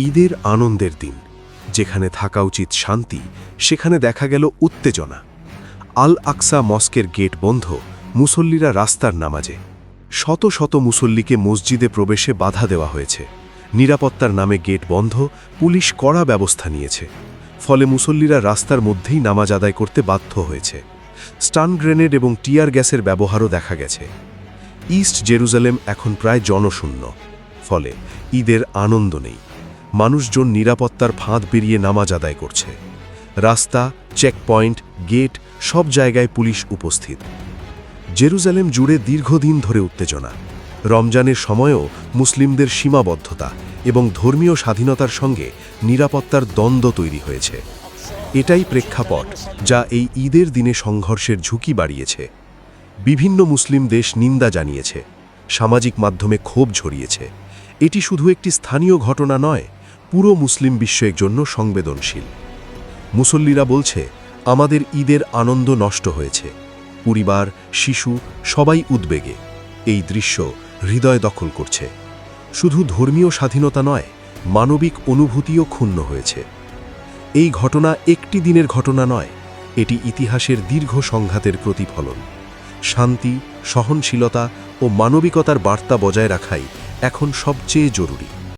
ঈদের আনন্দের দিন, যেখানে থাকা উচিত শান্তি, সেখানে দেখা গেল উত্তেজনা। আল আকসা মস্কের গেট বন্ধ, মুসল্লিরা রাস্তার নামাজে। শত শত মুসল্লিকে মসজিদে প্রবেশে বাধা দেওয়া হয়েছে। নিরাপত্তার নামে গেট বন্ধ, পুলিশ কড়া ব্যবস্থা নিয়েছে। ফলে মুসল্লিরা রাস্তার মধ্যেই নামাজ আদায় করতে বাধ্য হয়েছে। স্টান গ্রেনেড এবং টিয়ার গ্যাসের ব্যবহারও দেখা গেছে। ইস্ট জেরুজালেম এখন প্রায় জনশূন্য। ফলে ঈদের আনন্দ নেই। মানুষজন নিরাপত্তার ফাঁদ পেরিয়ে নামাজ আদায় করছে। রাস্তা, চেকপয়েন্ট, গেট সব জায়গায় পুলিশ উপস্থিত। জেরুজালেম জুড়ে দীর্ঘদিন ধরে উত্তেজনা। রমজানের সময়ও মুসলিমদের সীমাবদ্ধতা এবং ধর্মীয় স্বাধীনতার সঙ্গে নিরাপত্তার দ্বন্দ্ব তৈরি হয়েছে। এটাই প্রেক্ষাপট যা এই ঈদের দিনে সংঘর্ষের ঝুঁকি বাড়িয়েছে। বিভিন্ন মুসলিম দেশ নিন্দা জানিয়েছে, সামাজিক মাধ্যমে ক্ষোভ ঝরিয়েছে। এটি শুধু একটি স্থানীয় ঘটনা নয়, পুরো মুসলিম বিশ্বের জন্য সংবেদনশীল। মুসল্লিরা বলছে, আমাদের ঈদের আনন্দ নষ্ট হয়েছে। পরিবার, শিশু সবাই উদ্বেগে। এই দৃশ্য হৃদয় দখল করছে। শুধু ধর্মীয় স্বাধীনতা নয়, মানবিক অনুভূতিও ক্ষুণ্ণ হয়েছে। এই ঘটনা একটি দিনের ঘটনা নয়, এটি ইতিহাসের দীর্ঘ সংঘাতের প্রতিফলন। শান্তি, সহনশীলতা ও মানবিকতার বার্তা বজায় রাখাই এখন সবচেয়ে জরুরি।